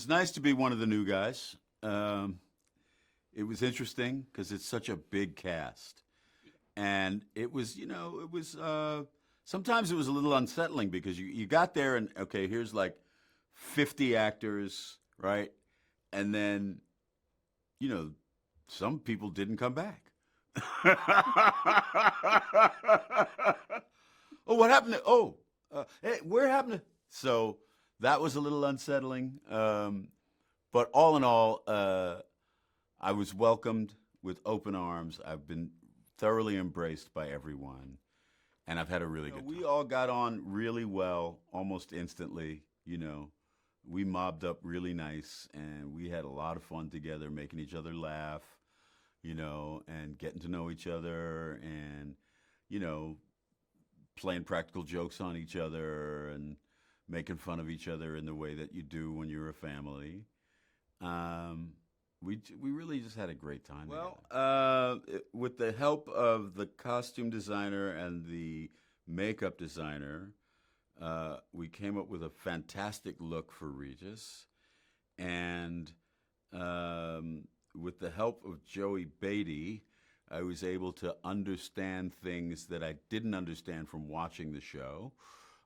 was nice to be one of the new guys. It was interesting because it's such a big cast, and it was, it was. Sometimes it was a little unsettling because you got there and okay, here's like 50 actors, right, and then, you know, some people didn't come back. Oh, what happened to? Oh, hey, where happened to? So that was a little unsettling. But all in all, I was welcomed with open arms. I've been thoroughly embraced by everyone, and I've had a really good time. We all got on really well almost instantly. We mobbed up really nice, and we had a lot of fun together, making each other laugh, and getting to know each other, and you know, playing practical jokes on each other, and making fun of each other in the way that you do when you're a family. We really just had a great time. Well, with the help of the costume designer and the makeup designer, we came up with a fantastic look for Regis, and with the help of Joey Beatty, I was able to understand things that I didn't understand from watching the show,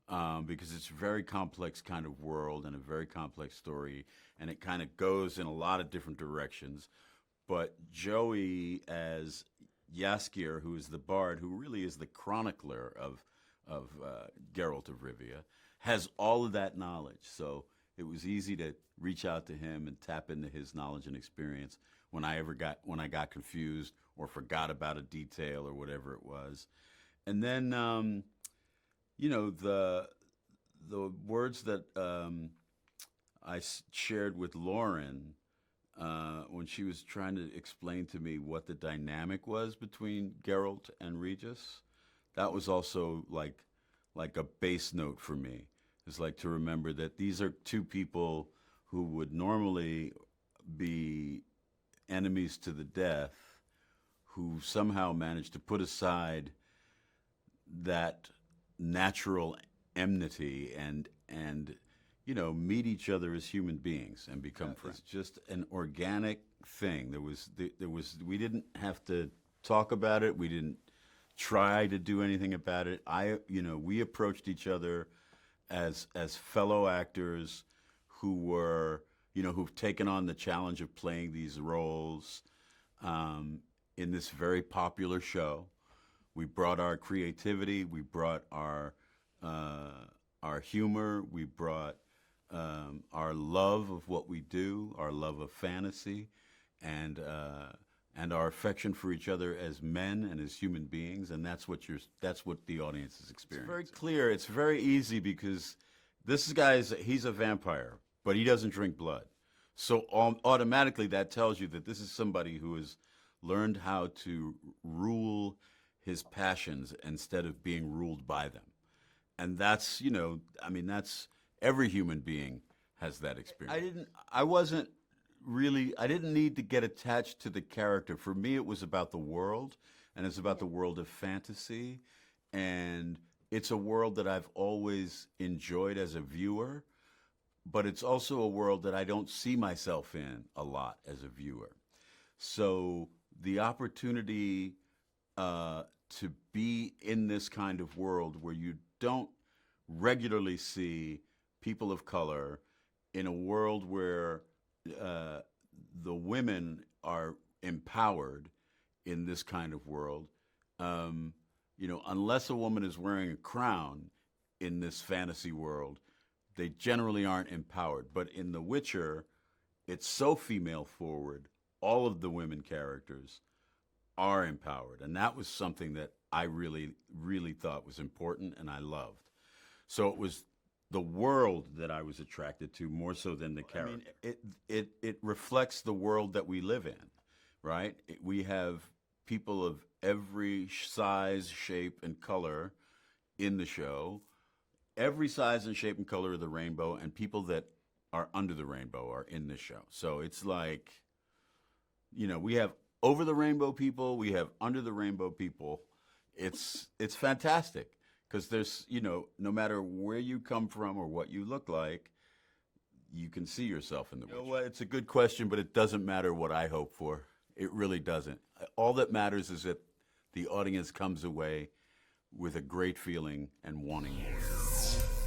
because it's a very complex kind of world and a very complex story, and it kind of goes in a lot of different directions. But Joey as Jaskier, who is the bard, who really is the chronicler of Geralt of Rivia, has all of that knowledge. So it was easy to reach out to him and tap into his knowledge and experience when I got confused or forgot about a detail or whatever it was. And then the words that shared with Lauren when she was trying to explain to me what the dynamic was between Geralt and Regis. That was also like a bass note for me. It's like to remember that these are two people who would normally be enemies to the death, who somehow managed to put aside that natural enmity and meet each other as human beings and become friends. It's just an organic thing. We didn't have to talk about it. We didn't try to do anything about it. We approached each other as fellow actors who were, who've taken on the challenge of playing these roles in this very popular show. We brought our creativity, we brought our humor, we brought our love of what we do, our love of fantasy, and our affection for each other as men and as human beings, and that's what the audience is experiencing. It's very clear. It's very easy because this he's a vampire, but he doesn't drink blood. So automatically that tells you that this is somebody who has learned how to rule his passions instead of being ruled by them. And that's, that's every human being has that experience. I didn't need to get attached to the character. For me, it was about the world, and it's about the world of fantasy, and it's a world that I've always enjoyed as a viewer, but it's also a world that I don't see myself in a lot as a viewer. So the opportunity to be in this kind of world where you don't regularly see people of color, in a world where the women are empowered in this kind of world, unless a woman is wearing a crown in this fantasy world, they generally aren't empowered. But in The Witcher, it's so female forward. All of the women characters are empowered. And that was something that I really, really thought was important and I loved. So it was the world that I was attracted to more so than the character. I mean, it reflects the world that we live in, right? We have people of every size, shape, and color in the show. Every size and shape and color of the rainbow, and people that are under the rainbow are in this show. So it's like, we have over the rainbow people, we have under the rainbow people. It's fantastic because there's, no matter where you come from or what you look like, you can see yourself in The Witcher. Well, it's a good question, but it doesn't matter what I hope for. It really doesn't. All that matters is that the audience comes away with a great feeling and wanting more.